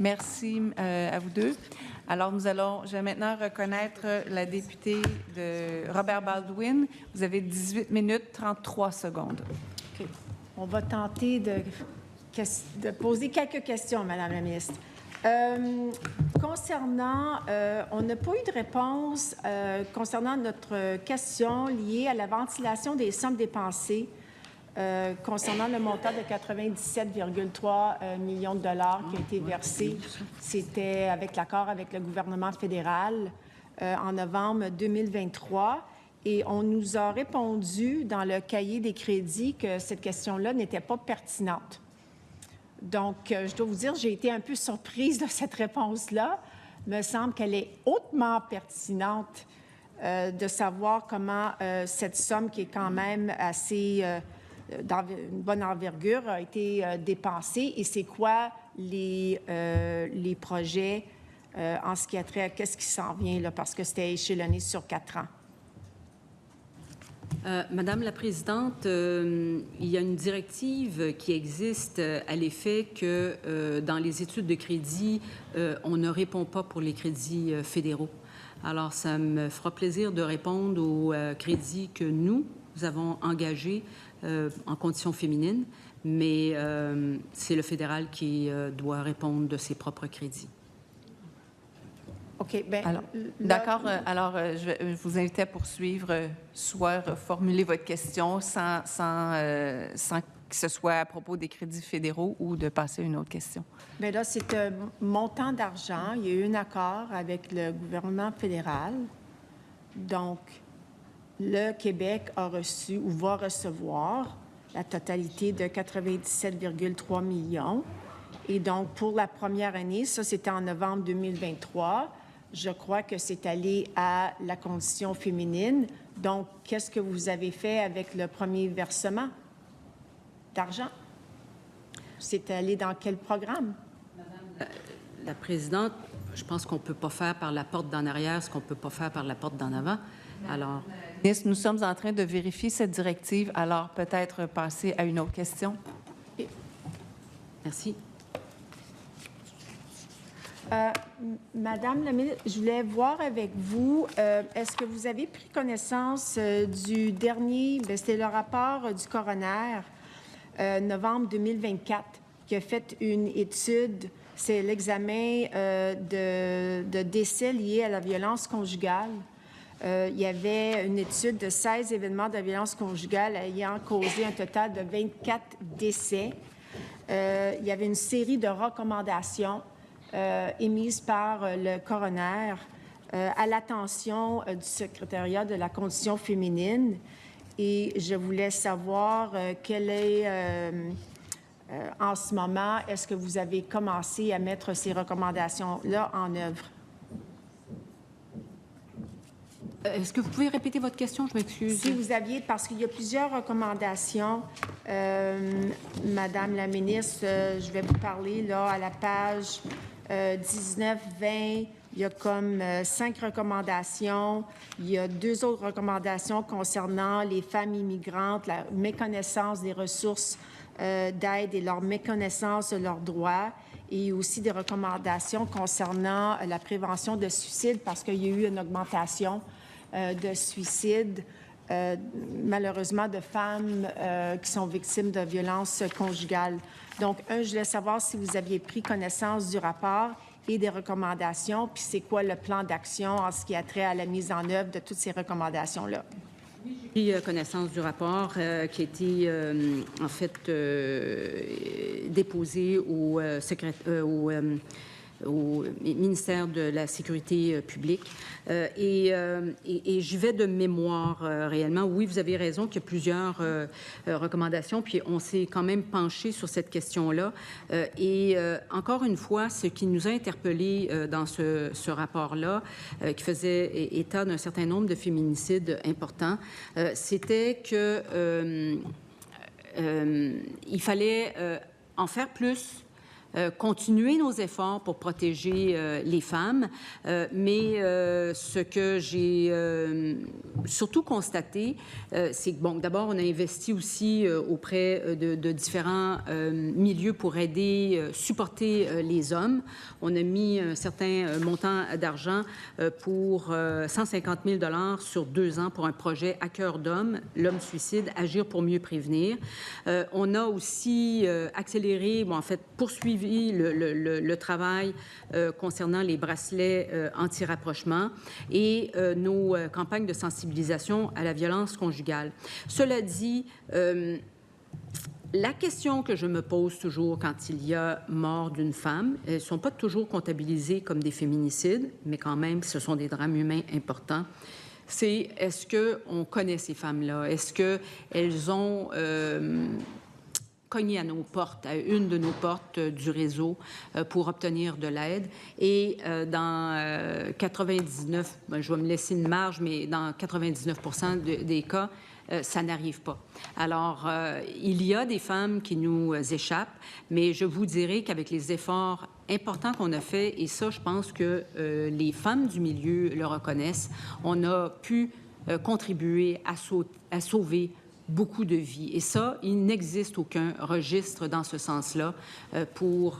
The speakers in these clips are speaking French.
Merci à vous deux. Alors, je vais maintenant reconnaître la députée de Robert Baldwin. Vous avez 18 minutes, 33 secondes. OK. On va tenter de poser quelques questions, Madame la ministre. On n'a pas eu de réponse concernant notre question liée à la ventilation des sommes dépensées concernant le montant de 97,3 millions de dollars qui a été versé. C'était avec l'accord avec le gouvernement fédéral en novembre 2023. Et on nous a répondu dans le cahier des crédits que cette question-là n'était pas pertinente. Donc, je dois vous dire, j'ai été un peu surprise de cette réponse-là. Il me semble qu'elle est hautement pertinente de savoir comment cette somme, qui est quand même assez une bonne envergure, a été dépensée et c'est quoi les projets en ce qui a trait à qu'est-ce qui s'en vient, là, parce que c'était échelonné sur 4 ans. Madame la Présidente, il y a une directive qui existe à l'effet que dans les études de crédit, on ne répond pas pour les crédits fédéraux. Alors, ça me fera plaisir de répondre aux crédits que nous avons engagés en conditions féminines, mais c'est le fédéral qui doit répondre de ses propres crédits. OK. Bien, d'accord. Alors, je vous invite à poursuivre, soit reformuler votre question sans que ce soit à propos des crédits fédéraux ou de passer à une autre question. Bien là, c'est un montant d'argent. Il y a eu un accord avec le gouvernement fédéral. Donc, le Québec a reçu ou va recevoir la totalité de 97,3 millions. Et donc, pour la première année, ça, c'était en novembre 2023, je crois que c'est allé à la condition féminine. Donc, qu'est-ce que vous avez fait avec le premier versement d'argent? C'est allé dans quel programme? Madame la Présidente, je pense qu'on ne peut pas faire par la porte d'en arrière ce qu'on ne peut pas faire par la porte d'en avant. Alors, nous sommes en train de vérifier cette directive, alors peut-être passer à une autre question. merci. Madame la ministre, je voulais voir avec vous, est-ce que vous avez pris connaissance du dernier, c'était le rapport du coroner, novembre 2024, qui a fait une étude, c'est l'examen de décès liés à la violence conjugale. Il y avait une étude de 16 événements de violence conjugale ayant causé un total de 24 décès. Il y avait une série de recommandations émises par le coroner à l'attention du secrétariat de la condition féminine. Et je voulais savoir quel est, en ce moment, est-ce que vous avez commencé à mettre ces recommandations-là en œuvre? Est-ce que vous pouvez répéter votre question? Je m'excuse. Si vous aviez, parce qu'il y a plusieurs recommandations, Madame la ministre, je vais vous parler là à la page 19-20, il y a comme 5 recommandations. Il y a 2 autres recommandations concernant les femmes immigrantes, la méconnaissance des ressources d'aide et leur méconnaissance de leurs droits. Et aussi des recommandations concernant la prévention de suicide parce qu'il y a eu une augmentation de suicides, malheureusement, de femmes qui sont victimes de violences conjugales. Donc, je voulais savoir si vous aviez pris connaissance du rapport et des recommandations, puis c'est quoi le plan d'action en ce qui a trait à la mise en œuvre de toutes ces recommandations-là? J'ai pris connaissance du rapport qui a été, en fait, déposé au ministère de la Sécurité publique. Et j'y vais de mémoire réellement. Oui, vous avez raison qu'il y a plusieurs recommandations, puis on s'est quand même penché sur cette question-là. Et encore une fois, ce qui nous a interpellés dans ce rapport-là, qui faisait état d'un certain nombre de féminicides importants, c'était que il fallait en faire plus continuer nos efforts pour protéger les femmes, mais ce que j'ai surtout constaté, c'est que, bon, d'abord, on a investi aussi auprès de différents milieux pour aider, supporter les hommes. On a mis un certain montant d'argent pour 150 000 $ sur 2 ans pour un projet à cœur d'homme, l'homme suicide, agir pour mieux prévenir. On a aussi accéléré, en fait, poursuivi le travail concernant les bracelets anti-rapprochement et nos campagnes de sensibilisation à la violence conjugale. Cela dit, la question que je me pose toujours quand il y a mort d'une femme, elles ne sont pas toujours comptabilisées comme des féminicides, mais quand même, ce sont des drames humains importants. C'est est-ce qu'on connaît ces femmes-là? Est-ce qu'elles ont cogné à nos portes, à une de nos portes du réseau pour obtenir de l'aide? Et dans 99, je vais me laisser une marge, mais dans 99% des cas, ça n'arrive pas. Alors, il y a des femmes qui nous échappent, mais je vous dirais qu'avec les efforts importants qu'on a faits, et ça, je pense que les femmes du milieu le reconnaissent, on a pu contribuer à sauver beaucoup de vies. Et ça, il n'existe aucun registre dans ce sens-là pour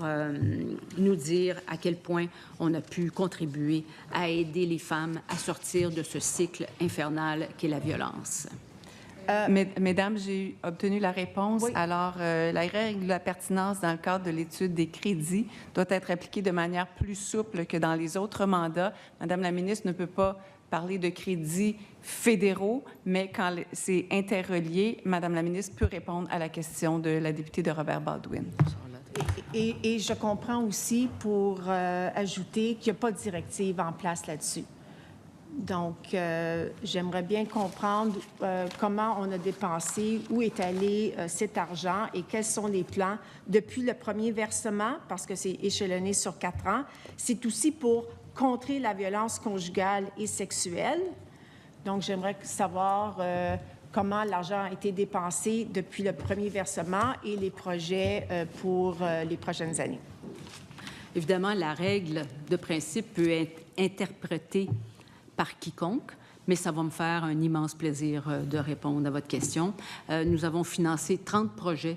nous dire à quel point on a pu contribuer à aider les femmes à sortir de ce cycle infernal qu'est la violence. Mesdames, j'ai obtenu la réponse. Oui. Alors, la règle de la pertinence dans le cadre de l'étude des crédits doit être appliquée de manière plus souple que dans les autres mandats. Madame la ministre ne peut pas parler de crédits fédéraux, mais quand c'est interrelié, Madame la ministre peut répondre à la question de la députée de Robert Baldwin. Et je comprends aussi pour ajouter qu'il n'y a pas de directive en place là-dessus. Donc, j'aimerais bien comprendre comment on a dépensé, où est allé cet argent et quels sont les plans depuis le premier versement, parce que c'est échelonné sur 4 ans. C'est aussi pour contrer la violence conjugale et sexuelle. Donc, j'aimerais savoir comment l'argent a été dépensé depuis le premier versement et les projets pour les prochaines années. Évidemment, la règle de principe peut être interprétée par quiconque, mais ça va me faire un immense plaisir de répondre à votre question. Nous avons financé 30 projets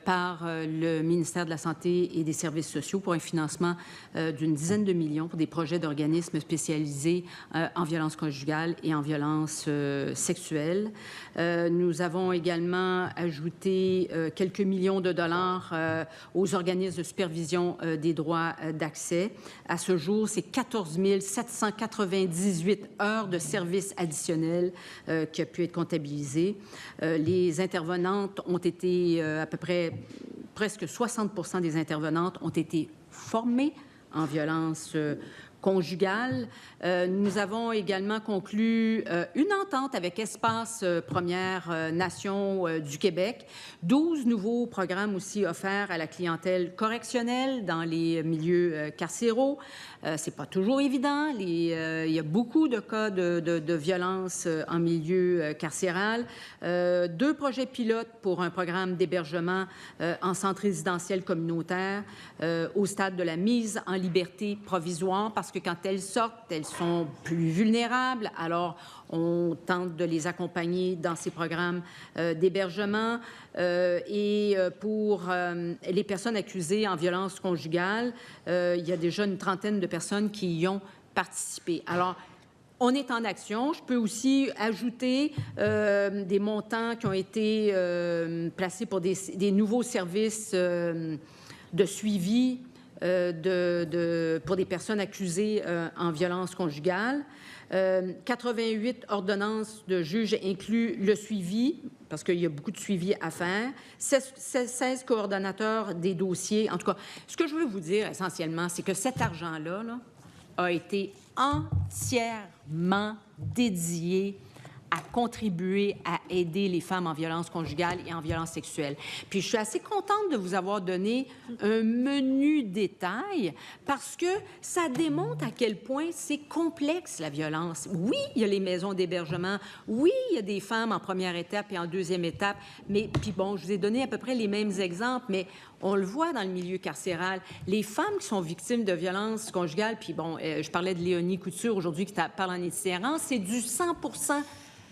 par le ministère de la Santé et des Services sociaux pour un financement d'une dizaine de millions pour des projets d'organismes spécialisés en violence conjugale et en violence sexuelle. Nous avons également ajouté quelques millions de dollars aux organismes de supervision des droits d'accès. À ce jour, c'est 14 798 heures de services additionnels qui a pu être comptabilisé. Les intervenantes ont été à peu près presque 60% des intervenantes ont été formées en violence conjugale. Nous avons également conclu une entente avec Espace Premières Nations du Québec. 12 nouveaux programmes aussi offerts à la clientèle correctionnelle dans les milieux carcéraux. C'est pas toujours évident. Il y a beaucoup de cas de violence en milieu carcéral. 2 projets pilotes pour un programme d'hébergement en centre résidentiel communautaire au stade de la mise en liberté provisoire, parce que quand elles sortent, elles sont plus vulnérables. Alors, on tente de les accompagner dans ces programmes d'hébergement. Et pour les personnes accusées en violence conjugale, il y a déjà une trentaine de personnes qui y ont participé. Alors, on est en action. Je peux aussi ajouter des montants qui ont été placés pour des nouveaux services de suivi pour des personnes accusées en violence conjugale. 88 ordonnances de juges incluent le suivi, parce qu'il y a beaucoup de suivi à faire. 16 coordonnateurs des dossiers. En tout cas, ce que je veux vous dire essentiellement, c'est que cet argent-là a été entièrement dédié à contribuer à aider les femmes en violence conjugale et en violence sexuelle. Puis je suis assez contente de vous avoir donné un menu détail parce que ça démontre à quel point c'est complexe, la violence. Oui, il y a les maisons d'hébergement. Oui, il y a des femmes en première étape et en deuxième étape. Mais, puis bon, je vous ai donné à peu près les mêmes exemples, mais on le voit dans le milieu carcéral. Les femmes qui sont victimes de violences conjugales, puis bon, je parlais de Léonie Couture aujourd'hui qui parle en itinérance, c'est du 100%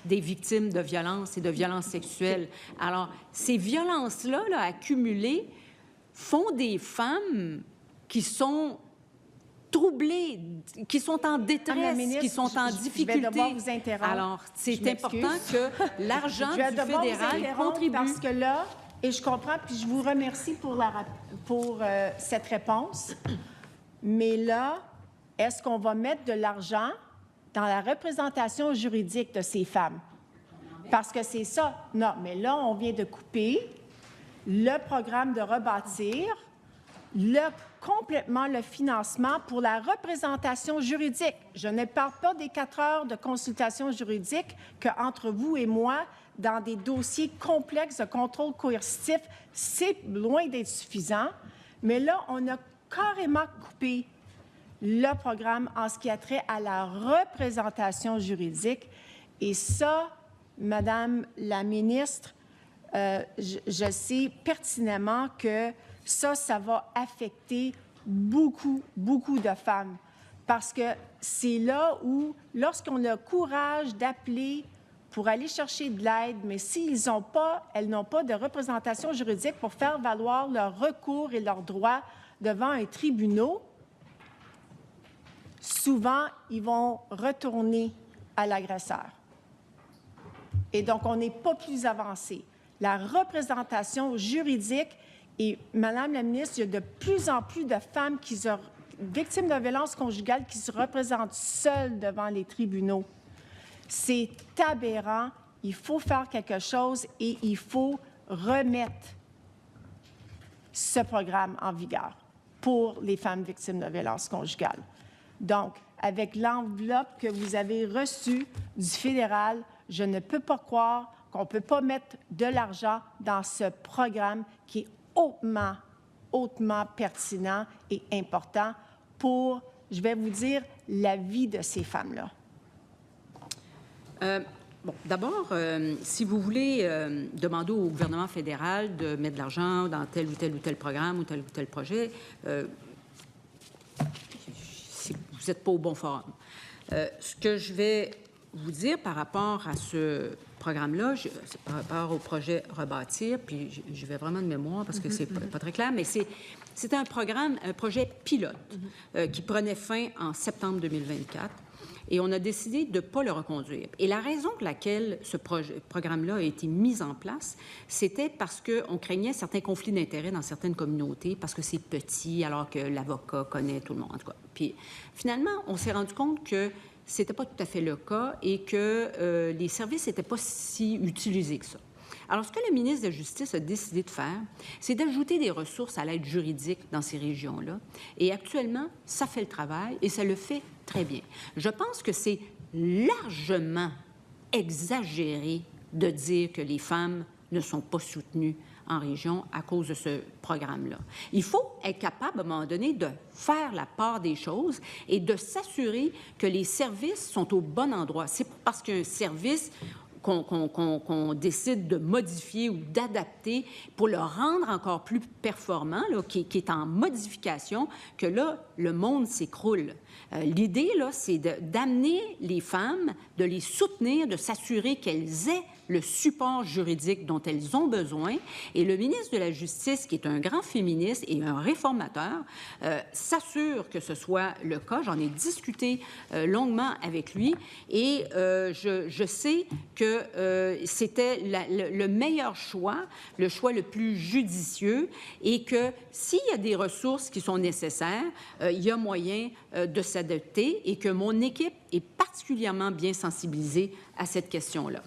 des victimes de violences et de violences sexuelles. Alors, ces violences-là, là, accumulées, font des femmes qui sont troublées, qui sont en détresse, ministre, qui sont en difficulté. Je vais devoir vous interrompre. Alors, c'est important que l'argent du fédéral contribue. Parce que là, et je comprends, puis je vous remercie pour cette réponse, mais là, est-ce qu'on va mettre de l'argent dans la représentation juridique de ces femmes? Parce que c'est ça. Non, mais là, on vient de couper le programme de rebâtir, complètement le financement pour la représentation juridique. Je ne parle pas des 4 heures de consultation juridique qu'entre vous et moi, dans des dossiers complexes de contrôle coercitif, c'est loin d'être suffisant. Mais là, on a carrément coupé le programme en ce qui a trait à la représentation juridique. Et ça, Madame la ministre, je sais pertinemment que ça va affecter beaucoup, beaucoup de femmes. Parce que c'est là où, lorsqu'on a le courage d'appeler pour aller chercher de l'aide, mais s'ils n'ont pas, elles n'ont pas de représentation juridique pour faire valoir leur recours et leurs droits devant un tribunal, souvent, ils vont retourner à l'agresseur. Et donc, on n'est pas plus avancé. La représentation juridique, et Madame la ministre, il y a de plus en plus de femmes victimes de violences conjugales qui se représentent seules devant les tribunaux. C'est aberrant. Il faut faire quelque chose et il faut remettre ce programme en vigueur pour les femmes victimes de violences conjugales. Donc, avec l'enveloppe que vous avez reçue du fédéral, je ne peux pas croire qu'on ne peut pas mettre de l'argent dans ce programme qui est hautement pertinent et important pour, je vais vous dire, la vie de ces femmes-là. Bon, d'abord, si vous voulez demander au gouvernement fédéral de mettre de l'argent dans tel ou tel programme ou tel projet, vous n'êtes pas au bon forum. Ce que je vais vous dire par rapport à ce programme-là, c'est par rapport au projet Rebâtir, puis je vais vraiment de mémoire parce que c'est pas très clair, mais c'est un projet pilote qui prenait fin en septembre 2024 et on a décidé de ne pas le reconduire. Et la raison pour laquelle ce programme-là a été mis en place, c'était parce qu'on craignait certains conflits d'intérêts dans certaines communautés, parce que c'est petit, alors que l'avocat connaît tout le monde, en tout cas. Puis finalement, on s'est rendu compte que ce n'était pas tout à fait le cas et que les services n'étaient pas si utilisés que ça. Alors, ce que le ministre de la Justice a décidé de faire, c'est d'ajouter des ressources à l'aide juridique dans ces régions-là. Et actuellement, ça fait le travail et ça le fait très bien. Je pense que c'est largement exagéré de dire que les femmes ne sont pas soutenues en région à cause de ce programme-là. Il faut être capable, à un moment donné, de faire la part des choses et de s'assurer que les services sont au bon endroit. C'est pas parce qu'un service qu'on décide de modifier ou d'adapter pour le rendre encore plus performant, là, qui est en modification, que là, le monde s'écroule. L'idée, là, c'est d'amener les femmes, de les soutenir, de s'assurer qu'elles aient le support juridique dont elles ont besoin. Et le ministre de la Justice, qui est un grand féministe et un réformateur, s'assure que ce soit le cas. J'en ai discuté longuement avec lui et je sais que c'était le meilleur choix, le choix le plus judicieux et que s'il y a des ressources qui sont nécessaires, il y a moyen de s'adapter et que mon équipe est particulièrement bien sensibilisée à cette question-là.